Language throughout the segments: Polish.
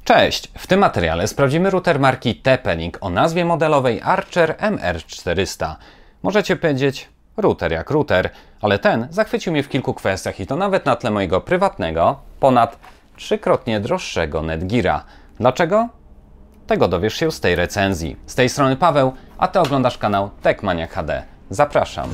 Cześć! W tym materiale sprawdzimy router marki TP-Link o nazwie modelowej Archer MR400. Możecie powiedzieć router jak router, ale ten zachwycił mnie w kilku kwestiach i to nawet na tle mojego prywatnego, ponad 3-krotnie droższego Netgeara. Dlaczego? Tego dowiesz się z tej recenzji. Z tej strony Paweł, a Ty oglądasz kanał TechManiac HD. Zapraszam!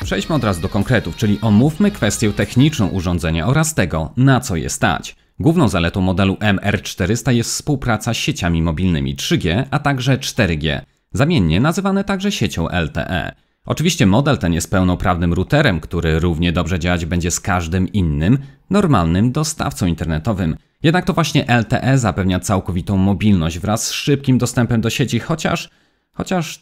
Przejdźmy od razu do konkretów, czyli omówmy kwestię techniczną urządzenia oraz tego, na co je stać. Główną zaletą modelu MR400 jest współpraca z sieciami mobilnymi 3G, a także 4G, zamiennie nazywane także siecią LTE. Oczywiście model ten jest pełnoprawnym routerem, który równie dobrze działać będzie z każdym innym, normalnym dostawcą internetowym. Jednak to właśnie LTE zapewnia całkowitą mobilność wraz z szybkim dostępem do sieci, chociaż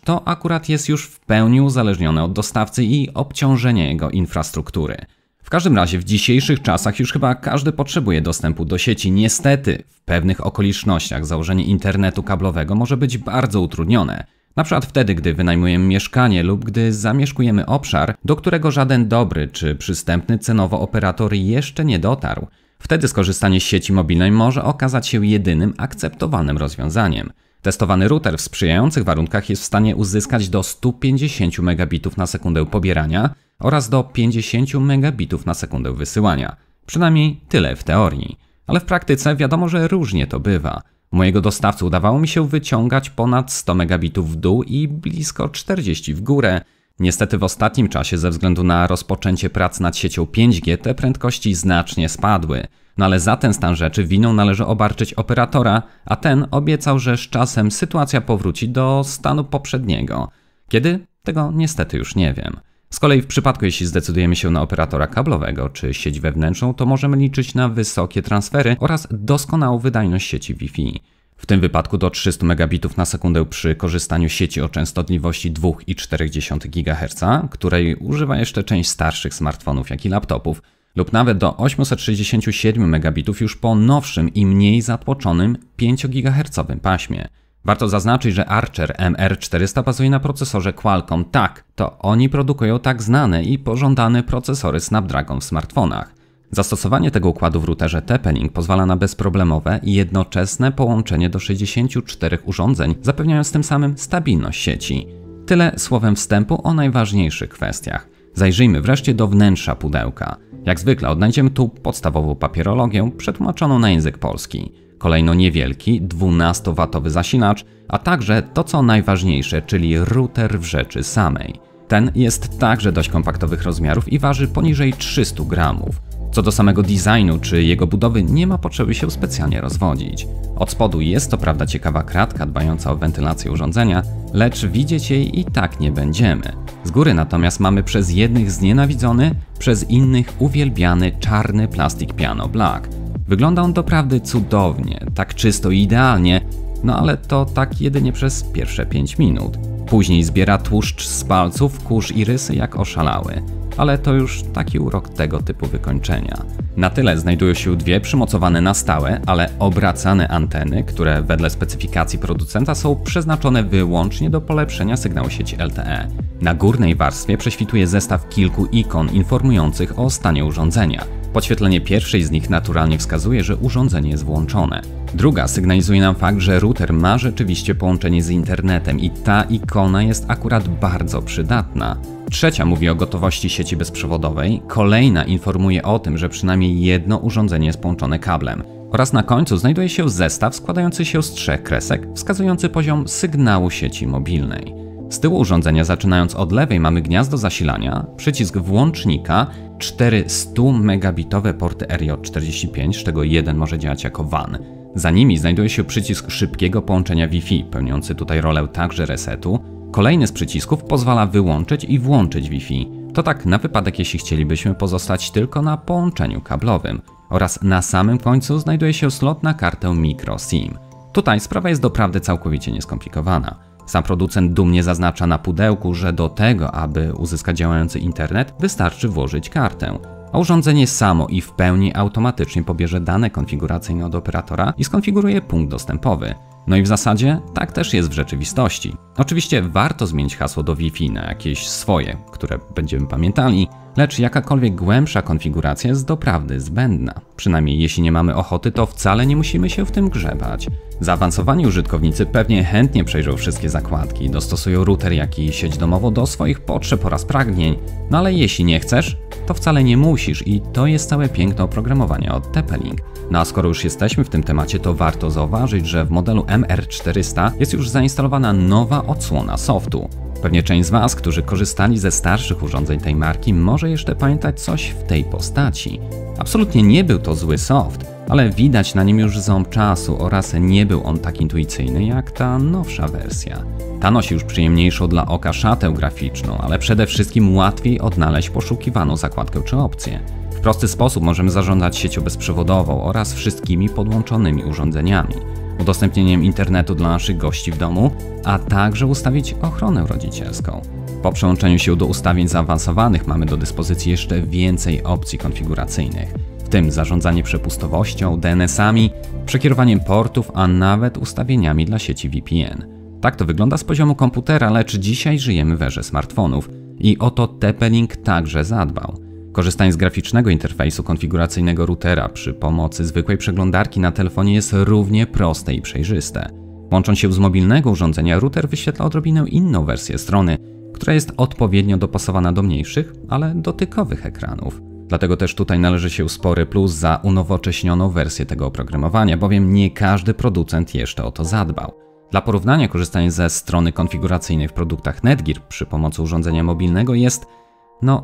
to akurat jest już w pełni uzależnione od dostawcy i obciążenia jego infrastruktury. W każdym razie w dzisiejszych czasach już chyba każdy potrzebuje dostępu do sieci. Niestety w pewnych okolicznościach założenie internetu kablowego może być bardzo utrudnione. Na przykład wtedy, gdy wynajmujemy mieszkanie lub gdy zamieszkujemy obszar, do którego żaden dobry czy przystępny cenowo operator jeszcze nie dotarł. Wtedy skorzystanie z sieci mobilnej może okazać się jedynym akceptowalnym rozwiązaniem. Testowany router w sprzyjających warunkach jest w stanie uzyskać do 150 megabitów na sekundę pobierania oraz do 50 megabitów na sekundę wysyłania. Przynajmniej tyle w teorii. Ale w praktyce wiadomo, że różnie to bywa. U mojego dostawcy udawało mi się wyciągać ponad 100 megabitów w dół i blisko 40 w górę. Niestety w ostatnim czasie ze względu na rozpoczęcie prac nad siecią 5G te prędkości znacznie spadły. No ale za ten stan rzeczy winą należy obarczyć operatora, a ten obiecał, że z czasem sytuacja powróci do stanu poprzedniego. Kiedy? Tego niestety już nie wiem. Z kolei w przypadku, jeśli zdecydujemy się na operatora kablowego czy sieć wewnętrzną, to możemy liczyć na wysokie transfery oraz doskonałą wydajność sieci Wi-Fi. W tym wypadku do 300 megabitów na sekundę przy korzystaniu z sieci o częstotliwości 2,4 GHz, której używa jeszcze część starszych smartfonów, jak i laptopów, lub nawet do 867 megabitów już po nowszym i mniej zatłoczonym 5 GHz paśmie. Warto zaznaczyć, że Archer MR400 bazuje na procesorze Qualcomm. Tak, to oni produkują tak znane i pożądane procesory Snapdragon w smartfonach. Zastosowanie tego układu w routerze TP-Link pozwala na bezproblemowe i jednoczesne połączenie do 64 urządzeń, zapewniając tym samym stabilność sieci. Tyle słowem wstępu o najważniejszych kwestiach. Zajrzyjmy wreszcie do wnętrza pudełka. Jak zwykle odnajdziemy tu podstawową papierologię przetłumaczoną na język polski. Kolejno niewielki, 12W zasilacz, a także to co najważniejsze, czyli router w rzeczy samej. Ten jest także dość kompaktowych rozmiarów i waży poniżej 300 gramów. Co do samego designu czy jego budowy nie ma potrzeby się specjalnie rozwodzić. Od spodu jest to prawda ciekawa kratka dbająca o wentylację urządzenia, lecz widzieć jej i tak nie będziemy. Z góry natomiast mamy przez jednych znienawidzony, przez innych uwielbiany czarny plastik piano black. Wygląda on doprawdy cudownie, tak czysto i idealnie, no ale to tak jedynie przez pierwsze 5 minut. Później zbiera tłuszcz z palców, kurz i rysy jak oszalały. Ale to już taki urok tego typu wykończenia. Na tyle znajdują się dwie przymocowane na stałe, ale obracane anteny, które wedle specyfikacji producenta są przeznaczone wyłącznie do polepszenia sygnału sieci LTE. Na górnej warstwie prześwituje zestaw kilku ikon informujących o stanie urządzenia. Podświetlenie pierwszej z nich naturalnie wskazuje, że urządzenie jest włączone. Druga sygnalizuje nam fakt, że router ma rzeczywiście połączenie z internetem i ta ikona jest akurat bardzo przydatna. Trzecia mówi o gotowości sieci bezprzewodowej, kolejna informuje o tym, że przynajmniej jedno urządzenie jest połączone kablem. Oraz na końcu znajduje się zestaw składający się z 3 kresek, wskazujący poziom sygnału sieci mobilnej. Z tyłu urządzenia, zaczynając od lewej, mamy gniazdo zasilania, przycisk włącznika, 4 100-megabitowe porty RJ45, z czego jeden może działać jako WAN. Za nimi znajduje się przycisk szybkiego połączenia Wi-Fi, pełniący tutaj rolę także resetu. Kolejny z przycisków pozwala wyłączyć i włączyć Wi-Fi. To tak na wypadek, jeśli chcielibyśmy pozostać tylko na połączeniu kablowym. Oraz na samym końcu znajduje się slot na kartę microSIM. Tutaj sprawa jest doprawdy całkowicie nieskomplikowana. Sam producent dumnie zaznacza na pudełku, że do tego, aby uzyskać działający internet, wystarczy włożyć kartę. A urządzenie samo i w pełni automatycznie pobierze dane konfiguracyjne od operatora i skonfiguruje punkt dostępowy. No i w zasadzie tak też jest w rzeczywistości. Oczywiście warto zmienić hasło do Wi-Fi na jakieś swoje, które będziemy pamiętali, lecz jakakolwiek głębsza konfiguracja jest doprawdy zbędna. Przynajmniej jeśli nie mamy ochoty, to wcale nie musimy się w tym grzebać. Zaawansowani użytkownicy pewnie chętnie przejrzą wszystkie zakładki, dostosują router jak i sieć domową do swoich potrzeb oraz pragnień, no ale jeśli nie chcesz, to wcale nie musisz i to jest całe piękno oprogramowania od TP-Link. No a skoro już jesteśmy w tym temacie, to warto zauważyć, że w modelu MR400 jest już zainstalowana nowa odsłona softu. Pewnie część z Was, którzy korzystali ze starszych urządzeń tej marki, może jeszcze pamiętać coś w tej postaci. Absolutnie nie był to zły soft, ale widać na nim już ząb czasu oraz nie był on tak intuicyjny jak ta nowsza wersja. Ta nosi już przyjemniejszą dla oka szatę graficzną, ale przede wszystkim łatwiej odnaleźć poszukiwaną zakładkę czy opcję. W prosty sposób możemy zarządzać siecią bezprzewodową oraz wszystkimi podłączonymi urządzeniami, udostępnieniem internetu dla naszych gości w domu, a także ustawić ochronę rodzicielską. Po przełączeniu się do ustawień zaawansowanych mamy do dyspozycji jeszcze więcej opcji konfiguracyjnych, w tym zarządzanie przepustowością, DNS-ami, przekierowaniem portów, a nawet ustawieniami dla sieci VPN. Tak to wygląda z poziomu komputera, lecz dzisiaj żyjemy w erze smartfonów i o to TP-Link także zadbał. Korzystanie z graficznego interfejsu konfiguracyjnego routera przy pomocy zwykłej przeglądarki na telefonie jest równie proste i przejrzyste. Łącząc się z mobilnego urządzenia, router wyświetla odrobinę inną wersję strony, która jest odpowiednio dopasowana do mniejszych, ale dotykowych ekranów. Dlatego też tutaj należy się spory plus za unowocześnioną wersję tego oprogramowania, bowiem nie każdy producent jeszcze o to zadbał. Dla porównania, korzystanie ze strony konfiguracyjnej w produktach Netgear przy pomocy urządzenia mobilnego jest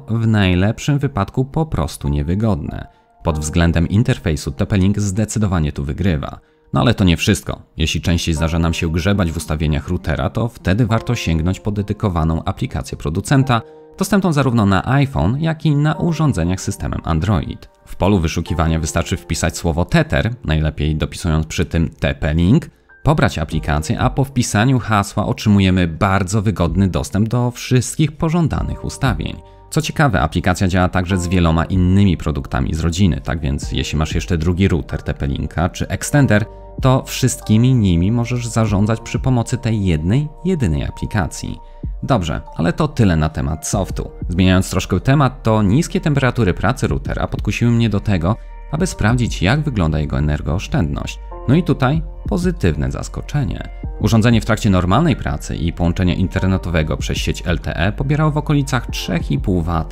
w najlepszym wypadku po prostu niewygodne. Pod względem interfejsu TP-Link zdecydowanie tu wygrywa. No ale to nie wszystko. Jeśli częściej zdarza nam się grzebać w ustawieniach routera, to wtedy warto sięgnąć po dedykowaną aplikację producenta, dostępną zarówno na iPhone, jak i na urządzeniach z systemem Android. W polu wyszukiwania wystarczy wpisać słowo Tether, najlepiej dopisując przy tym TP-Link, pobrać aplikację, a po wpisaniu hasła otrzymujemy bardzo wygodny dostęp do wszystkich pożądanych ustawień. Co ciekawe, aplikacja działa także z wieloma innymi produktami z rodziny, tak więc jeśli masz jeszcze drugi router TP-Linka czy extender, to wszystkimi nimi możesz zarządzać przy pomocy tej jedynej aplikacji. Dobrze, ale to tyle na temat softu. Zmieniając troszkę temat, to niskie temperatury pracy routera podkusiły mnie do tego, aby sprawdzić, jak wygląda jego energooszczędność. No i tutaj pozytywne zaskoczenie. Urządzenie w trakcie normalnej pracy i połączenia internetowego przez sieć LTE pobierało w okolicach 3,5 W.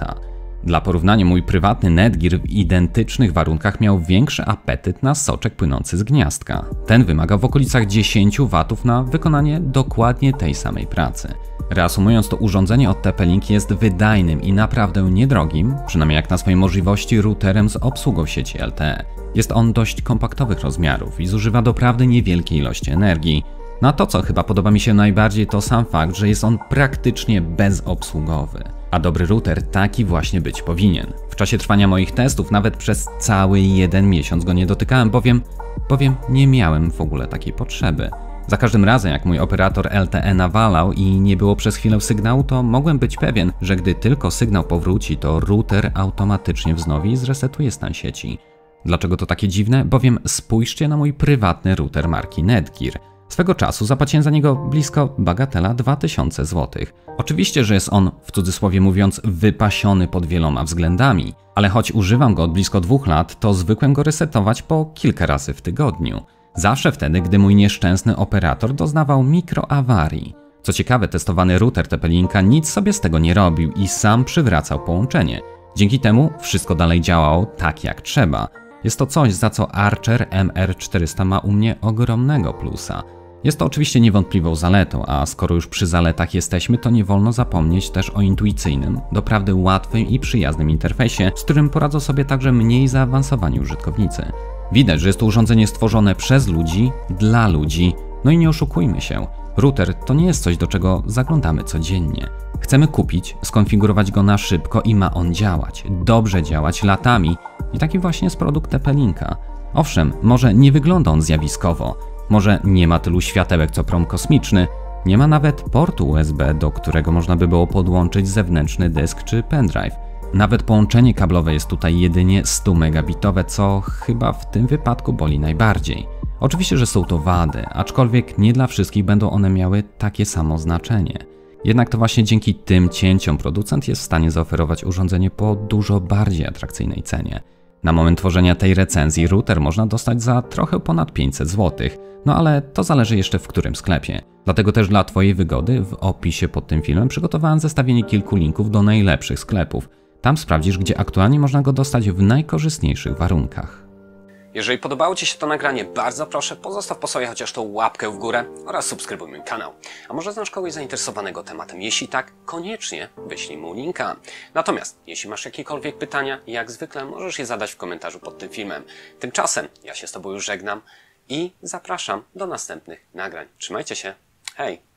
Dla porównania, mój prywatny Netgear w identycznych warunkach miał większy apetyt na soczek płynący z gniazdka. Ten wymagał w okolicach 10 W na wykonanie dokładnie tej samej pracy. Reasumując, to urządzenie od TP-Link jest wydajnym i naprawdę niedrogim, przynajmniej jak na swoje możliwości, routerem z obsługą sieci LTE. Jest on dość kompaktowych rozmiarów i zużywa doprawdy niewielkiej ilości energii. No a to, co chyba podoba mi się najbardziej, to sam fakt, że jest on praktycznie bezobsługowy. A dobry router taki właśnie być powinien. W czasie trwania moich testów nawet przez cały 1 miesiąc go nie dotykałem, bowiem nie miałem w ogóle takiej potrzeby. Za każdym razem, jak mój operator LTE nawalał i nie było przez chwilę sygnału, to mogłem być pewien, że gdy tylko sygnał powróci, to router automatycznie wznowi i zresetuje stan sieci. Dlaczego to takie dziwne? Bowiem spójrzcie na mój prywatny router marki Netgear. Swego czasu zapłaciłem za niego blisko bagatela 2000 zł. Oczywiście, że jest on, w cudzysłowie mówiąc, wypasiony pod wieloma względami, ale choć używam go od blisko 2 lat, to zwykłem go resetować po kilka razy w tygodniu. Zawsze wtedy, gdy mój nieszczęsny operator doznawał mikroawarii. Co ciekawe, testowany router TP-Linka nic sobie z tego nie robił i sam przywracał połączenie. Dzięki temu wszystko dalej działało tak jak trzeba. Jest to coś, za co Archer MR400 ma u mnie ogromnego plusa. Jest to oczywiście niewątpliwą zaletą, a skoro już przy zaletach jesteśmy, to nie wolno zapomnieć też o intuicyjnym, doprawdy łatwym i przyjaznym interfejsie, z którym poradzą sobie także mniej zaawansowani użytkownicy. Widać, że jest to urządzenie stworzone przez ludzi, dla ludzi, no i nie oszukujmy się, router to nie jest coś, do czego zaglądamy codziennie. Chcemy kupić, skonfigurować go na szybko i ma on działać, dobrze działać latami i taki właśnie jest produkt TP-Linka. Owszem, może nie wygląda on zjawiskowo, może nie ma tylu światełek co prom kosmiczny, nie ma nawet portu USB, do którego można by było podłączyć zewnętrzny dysk czy pendrive. Nawet połączenie kablowe jest tutaj jedynie 100 megabitowe, co chyba w tym wypadku boli najbardziej. Oczywiście, że są to wady, aczkolwiek nie dla wszystkich będą one miały takie samo znaczenie. Jednak to właśnie dzięki tym cięciom producent jest w stanie zaoferować urządzenie po dużo bardziej atrakcyjnej cenie. Na moment tworzenia tej recenzji router można dostać za trochę ponad 500 zł, no ale to zależy jeszcze w którym sklepie. Dlatego też dla Twojej wygody w opisie pod tym filmem przygotowałem zestawienie kilku linków do najlepszych sklepów. Tam sprawdzisz, gdzie aktualnie można go dostać w najkorzystniejszych warunkach. Jeżeli podobało Ci się to nagranie, bardzo proszę pozostaw po sobie chociaż tą łapkę w górę oraz subskrybuj mój kanał. A może znasz kogoś zainteresowanego tematem? Jeśli tak, koniecznie wyślij mu linka. Natomiast jeśli masz jakiekolwiek pytania, jak zwykle możesz je zadać w komentarzu pod tym filmem. Tymczasem ja się z Tobą już żegnam i zapraszam do następnych nagrań. Trzymajcie się, hej!